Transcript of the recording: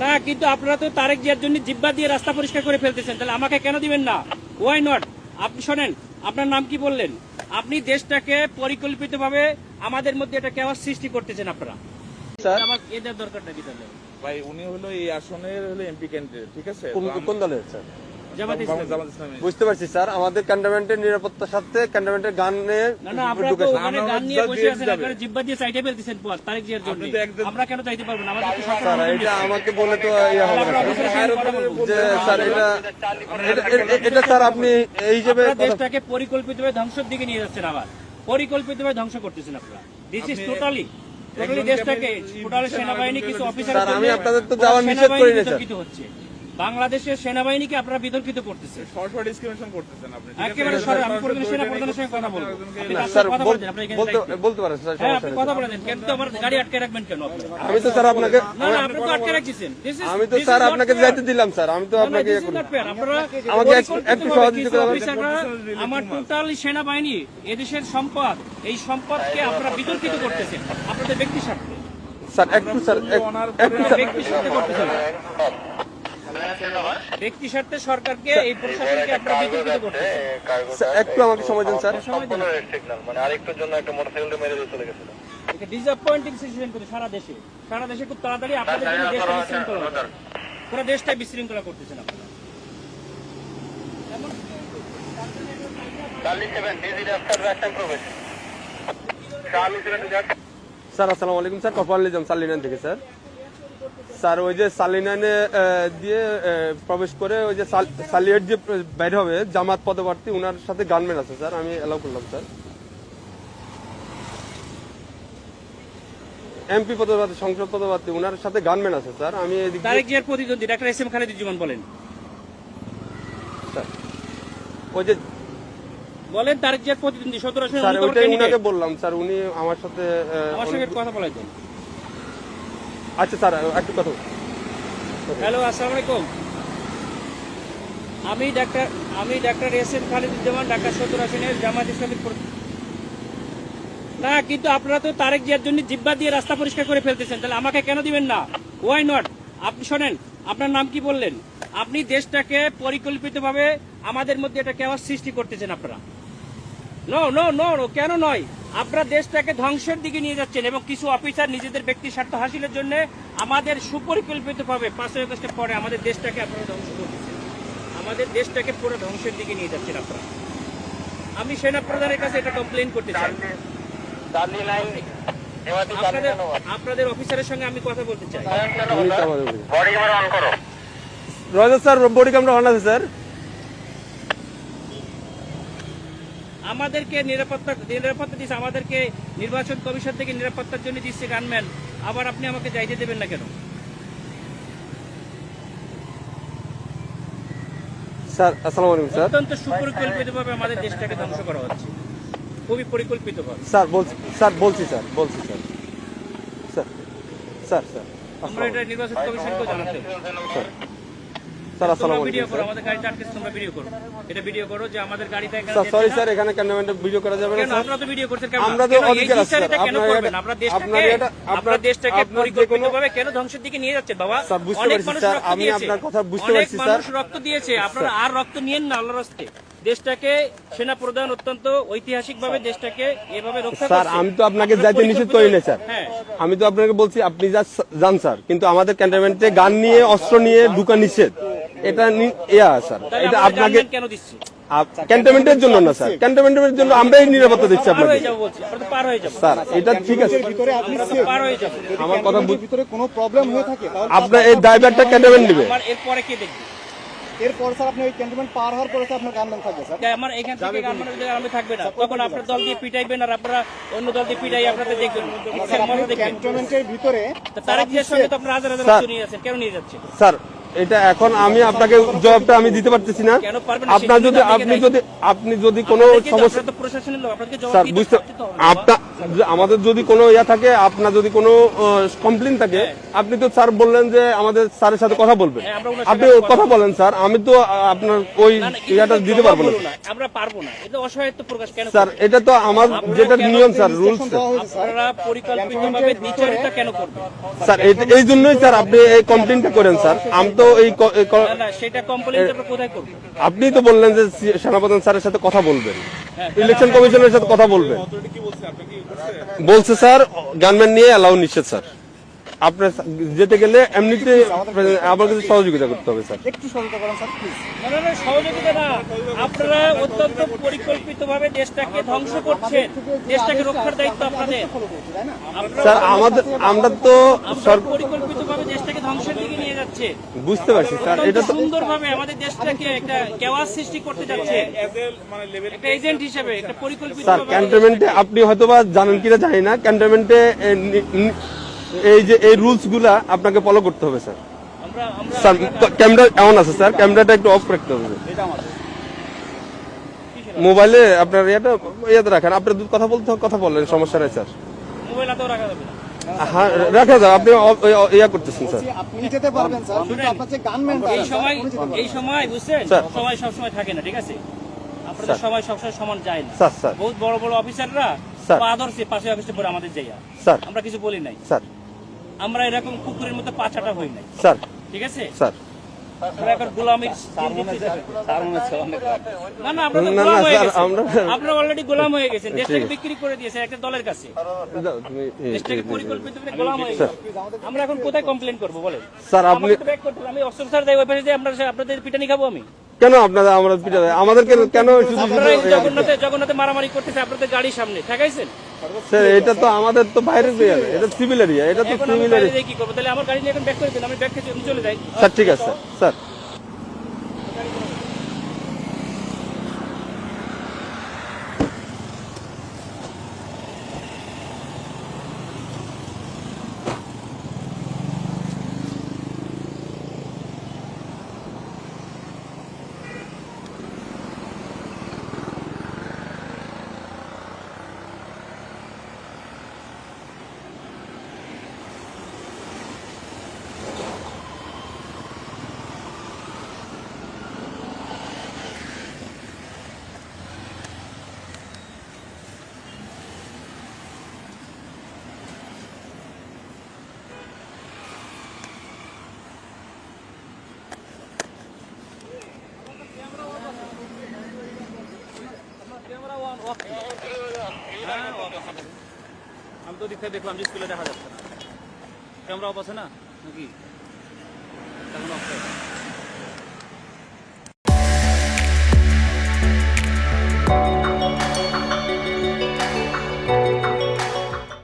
না, কিন্তু আপনারা তো তারেক জিয়ার জন্য জিব্বা দিয়ে রাস্তা পরিষ্কার করে ফেলতেছেন, তাহলে আমাকে কেন দিবেন না? Why not? আপনি শোনেন, আপনার নাম কি বললেন? আপনি দেশটাকে পরিকল্পিতভাবে আমাদের মধ্যে এটা কেওয়াস সৃষ্টি করতেছেন আপনারা। আমার এদের দরকারটা কি তাহলে? ভাই উনি হলো এই আসনের হলো এমপি ক্যান্ডিডেট, ঠিক আছে? কোন দলের স্যার? জামাত ইসলামী। জামাত ইসলামী। বুঝতে পারছি স্যার, আমাদের ক্যান্টনমেন্টের নিরাপত্তার সাথে ক্যান্টনমেন্টের গানে না না, আপনারা তো ওখানে গান নিয়ে বসে আছেন, আপনারা জিব্বা দিয়ে চাইতে ফেলতেছেন পথ তারেক জিয়ার জন্য। আমরা কেন চাইতে পারবো না? আমাদের তো সরকার স্যার এটা আমাকে বলে তো ইয়ে হবে না যে স্যার এটা স্যার আপনি এই হিসেবে দেশটাকে পরিকল্পিতভাবে ধ্বংসের দিকে নিয়ে যাচ্ছেন, আবার পরিকল্পিতভাবে ধ্বংস করতেছেন আপনারা। দিস ইজ টোটালি দেশটাকে টোটালি সেনাবাহিনী কিছু অফিসার স্যার আমি আপনাদের তো যাওয়ার নিষেধ করি না স্যার। হচ্ছে বাংলাদেশের সেনাবাহিনীকে আপনারা বিতর্কিত করতেছেন, সরাসরি ডিসক্রিমিনেশন করতেছেন আপনি, ঠিক আছে? একেবারে সরাসরি। আমি পরিবেশ সেনা প্রধানের সঙ্গে কথা বলবো। আপনি তার স্যার সাথে কথা বলতেন, আপনি এখানে বলতে পারেন স্যার, হ্যাঁ আপনি কথা বলে দেন। কিন্তু আমার গাড়ি আটকে রাখবেন কেন আপনি? আমি তো স্যার আপনাকে না না, আপনি তো আটকে রাখছেন। আমি তো স্যার আপনাকে যাইতে দিলাম স্যার, আমি তো আপনাকে আমাকে একটু সহযোগিতা করবেন। আমার টোটালি সেনাবাহিনী এদেশের সম্পদ, এই সম্পদকে আপনারা বিতর্কিত করতেছেন আপনাদের ব্যক্তি স্বার্থে। স্যার একটু স্যার ব্যক্তি স্বার্থে করতেছেন, ব্যক্তি স্বার্থে সরকারকে, এই প্রশাসনকে আপনারা বিতর্কিত করতেছেন। একটু আমাকে সময় দিন স্যার। মানে আরেকটার জন্য একটা মোটরসাইকেল মেরে দিয়ে চলে গেছিল। এটা ডিসঅ্যাপয়েন্টিং সিচুয়েশন করে সারা দেশে খুব তাড়াতাড়ি আপনাদের জন্য দেশটা বিশৃঙ্খলা হবে। পুরো দেশটাই বিশৃঙ্খলা করতেছেন আপনারা। স্যার আসসালামু আলাইকুম স্যার, কপাল নিজাম সালিনান থেকে স্যার। স্যার ওই যে সালিনানে দিয়ে প্রবেশ করে ওই যে সালিয়েট যে বাইরে হবে জামাত পদপ্রার্থী, ওনার সাথে গানম্যান আছে স্যার, আমি এলাও করলাম স্যার। এমপি পদপ্রার্থী, সংসদ পদপ্রার্থী, ওনার সাথে গানম্যান আছে স্যার। আমি তারেক জিয়ার প্রতিদ্বন্দ্বী ডাক্তার এস এম খালেদুজ্জামান বলেন। স্যার ওই যে বলেন তারেক জিয়ার প্রতিদ্বন্দ্বী 17 আসনের স্যার অন্যতম ওইটাই উনাকে ক্যান্ডিডেট। বললাম স্যার, উনি আমার সাথে আমার সঙ্গে কথা বলাই দেন। আচ্ছা স্যার একটু কথা হ্যালো, আসসালামু আলাইকুম। আমি doctor S M Khaleduzzaman, Dhaka 17 আসনের জামাত ইসলামী। না, কিন্তু আপনারা তো তারেক জিয়ার জন্য জিব্বা দিয়ে রাস্তা পরিষ্কার করে ফেলতেছেন, তাহলে আমাকে কেন দিবেন না? Why not? আপনি শোনেন, আপনার নাম কি বললেন? আপনি দেশটাকে পরিকল্পিতভাবে আমাদের মধ্যে এটা কেওয়াস সৃষ্টি করতেছেন আপনারা। নো নো নো নো, কেন নয়? আপনারা দেশটাকে ধ্বংসের দিকে নিয়ে যাচ্ছেন এবং কিছু অফিসার নিজেদের ব্যক্তি স্বার্থ হাসিলের জন্য আমাদের সুপরিকল্পিতভাবে 5 আগস্টের পরে আমাদের দেশটাকে আপনারা ধ্বংস করতেছেন, আমাদের দেশটাকে পুরো ধ্বংসের দিকে নিয়ে যাচ্ছেন আপনারা। আমি সেনা প্রধানের কাছে এটা কমপ্লেন করতে চাই। আপনাদের অফিসারের সঙ্গে আমি কথা বলতে চাই। রয়েছে স্যার, বডি ক্যামেরা অন আছে স্যার। আমাদেরকে নিরাপত্তা দিচ্ছে, আমাদেরকে নির্বাচন কমিশন থেকে নিরাপত্তার জন্য দিচ্ছে গানম্যান, আবার আপনি আমাকে যাইতে দেবেন না কেন? স্যার আসসালামু আলাইকুম স্যার। অত্যন্ত সুপরিকল্পিতভাবে আমাদের দেশটাকে ধ্বংস করা হচ্ছে, খুবই পরিকল্পিতভাবে। স্যার বলছি স্যার স্যার স্যার আমরা এটা নির্বাচন কমিশনকেও জানাতে স্যার আসসালামু তোমরা ভিডিও আলাইকুম করো, আমাদের গাড়িটা আটকে, তোমরা ভিডিও করো, এটা ভিডিও করো যে আমাদের গাড়িটা এখানে স্যার। সরি যেতে না। স্যার, এখানে ক্যামেরাম্যান ভিডিও করা যাবে না কেন স্যার। আপনারা তো ভিডিও করছেন কেন? আমরা তো কেন এই অধিকার আছে বিচারটা স্যার। কেন আপনার করবেন? এটা- আপনারা আপনার দেশটাকে আপনার পরিকল্পিতভাবে কেন ধ্বংসের দিকে নিয়ে যাচ্ছেন বাবা? স্যার বুঝতে অনেক পারছি মানুষ স্যার, রক্ত আমি দিয়েছে, আপনার কথা বুঝতে অনেক পারছি স্যার। মানুষ রক্ত দিয়েছে, আপনারা আর রক্ত নিয়েন না আল্লাহর রাস্তে। দেশটাকে সেনা প্রধান অত্যন্ত ঐতিহাসিকভাবে দেশটাকে এভাবে রক্ষা স্যার করছে। আমি তো আপনাকে যাইতে নিষেধ করি না স্যার। হ্যাঁ, আমি তো আপনাকে বলছি আপনি যান স্যার, কিন্তু আমাদের ক্যান্টনমেন্টে গান নিয়ে অস্ত্র নিয়ে ঢুকা নিষেধ, এটা স্যার। তাহলে এটা আমরা আপনাকে গানম্যান কেন দিচ্ছি? ক্যান্টনমেন্টের জন্য না স্যার, ক্যান্টনমেন্টের জন্য আমরাই নিরাপত্তা দিচ্ছি পার আপনাকে হয়ে যাবো বলছি, আমরা তো পার হয়ে যাবো, স্যার। এটা ঠিক আছে, ভিতরে আপনি আমরা তো পার হয়ে যাবো। আমার কথা ভিতরে কোনো প্রবলেম হয়ে থাকে তাহলে আপনার এই ড্রাইভারটা ক্যান্টনমেন্ট নেবে। আমার এরপরে কে দেখবে? এরপর স্যার আপনি ওই ক্যান্টনমেন্ট পার হওয়ার পরে স্যার আপনার গানম্যান থাকবে স্যার। আমার এখান থেকে গানমানের জায়গায় আমি থাকবে না, তখন আপনার দল দিয়ে পিটাইবেন আর আপনারা অন্য দল দিয়ে পিটাই আপনাদের দেখবেন, মজা দেখবেন। ক্যান্টনমেন্টের ভিতরে তা তারেক জিয়ার সঙ্গে তো আপনারা হাজার হাজার স্যার। লোক নিয়ে যাচ্ছেন, কেন নিয়ে যাচ্ছেন? স্যার এটা এখন আমি আপনাকে জবাবটা আমি দিতে পারতেছি না। কেন পারবেন না? আপনার যদি সেটা আপনাকে আপনি যদি কোনো আপনাদেরকে তো- সমস্যা আপনারা তো প্রশাসনের লোক, আপনাদেরকে জবাব স্যার দিতে বুঝতে তো হবে। আমাদের যদি কোনো ইয়া থাকে, আপনার যদি কোনো কমপ্লেন থাকে, আপনি তো স্যার বললেন যে আমাদের স্যারের সাথে কথা বলবেন। হ্যাঁ, আমরা ওনার আপনি সাথে কথা বলেন স্যার, আমি তো আপনার ওই না, না, কিন্তু ইয়াটা দিতে জবাব পারবো না বলো না, আমরা পারবো না। এটা অসহায়ত্ব প্রকাশ কেন স্যার। করবেন? এটা তো আমার যেটা নিয়ম স্যার, রুলস দেওয়া হয়েছে স্যার আপনারা পরিকল্পিতভাবে দ্বিচারিতা কেন করবেন? স্যার। এই জন্যই স্যার আপনি এই কমপ্লেনটা করেন স্যার। আমি তো না, না, সেটা কমপ্লেইন আমরা কোথায় করবো? আপনি তো বললেন যে সেনাপ্রধান স্যারের সাথে কথা বলবেন, হ্যাঁ, ইলেকশন কমিশনের সাথে কথা বলবেন। অথরিটি কি বলছে আপনি কি করছে? বলছে স্যার গানম্যান নিয়ে অ্যালাউ নিষেধ স্যার। আপনার যেতে গেলে এমনিতে আমার কাছে সহযোগিতা করতে হবে স্যার। একটু সতর্ক করেন স্যার প্লিজ। না, না, না, সহযোগিতা না। আপনারা অত্যন্ত পরিকল্পিতভাবে দেশটাকে ধ্বংস করছেন। দেশটাকে রক্ষার দায়িত্ব আপনাদের। তাই না? স্যার আমরা তো আপনারা পরিকল্পিতভাবে দেশটাকে ধ্বংসের দিকে নিয়ে যাচ্ছে। বুঝতে পারছি স্যার। এটা তো সুন্দরভাবে আমাদের দেশটাকে একটা কেওয়াস সৃষ্টি করতে যাচ্ছে। মানে লেভেল একটা এজেন্ট হিসেবে একটা পরিকল্পিত স্যার ক্যান্টনমেন্টে আপনি হয়তোবা জানেন কিনা জানি না, ক্যান্টনমেন্টে এই যে এই রুলস গুলা আপনাকে ফলো করতে হবে স্যার। আমরা আমরা স্যার ক্যামেরা এমন আছে স্যার, ক্যামেরাটা একটু অফ রাখতে হবে। মোবাইলে আপনার ইয়াতে রাখেন, আপনার কথা বলতে কথা বললেন, সমস্যা নাই স্যার। মোবাইল হাতেও রাখা যাবে না। হ্যাঁ রাখা যাবে, আপনি ইয়া করতেছেন স্যার। আপনি যেতে পারবেন স্যার, কিন্তু আপনার যে গানম্যান এই সময় বুঝছেন, স্যার। সময় সবসময় থাকে না, ঠিক আছে? আপনাদের সময় সবসময় সমান যায় না। স্যার স্যার বহুত বড় বড় অফিসাররা স্যার। পা ধরছে পাশে অফিসে পরে আমাদের যাইয়া, স্যার আমরা কিছু বলি নাই। স্যার আমরা এরকম কুকুরের মতো পাছাটা হই নাই, স্যার ঠিক আছে? স্যার আমরা এখন গোলামির না না, আমরা তো না, গোলাম না, হয়ে স্যার, গেছি। আমরা- আপনারা অলরেডি গোলাম হয়ে গেছেন, দেশটাকে ঠিক আছে। বিক্রি করে দিয়েছে একটা দলের কাছে। যাও, তুমি দেশটাকে পরিকল্পিত করে গোলাম হয়ে গেছে। আমরা এখন কোথায় কমপ্লেন করবো বলেন? স্যার আপনি আমাকে তো ব্যাক করতে হবে। আমি অস্ত্র স্যার দেয় ওই পাশে যে আপনাদের পিটানি খাবো আমি? কেন আপনারা আমরা পিটাবে আমাদের কেন শুধু আপনারা এই শুধু জগন্নাথে মারামারি করতেছে আপনাদের গাড়ির সামনে ঠেকাইছেন। স্যার এটা তো আমাদের তো বাইরের এরিয়া, এটা সিভিল এরিয়া, এটা তো এখন আমি সিভিল বাইরে এরিয়া। যেয়ে কি করবো? তাহলে আমার গাড়ি নিয়ে এখন ব্যাক করে দিন, আমি ব্যাক খেয়ে আমি চলে যাই। স্যার ঠিক আছে স্যার। স্যার আমি তো দিকে দেখলাম যে স্কুলে দেখা যাচ্ছে না, ক্যামেরা অফ আছে না নাকি? এখন অফ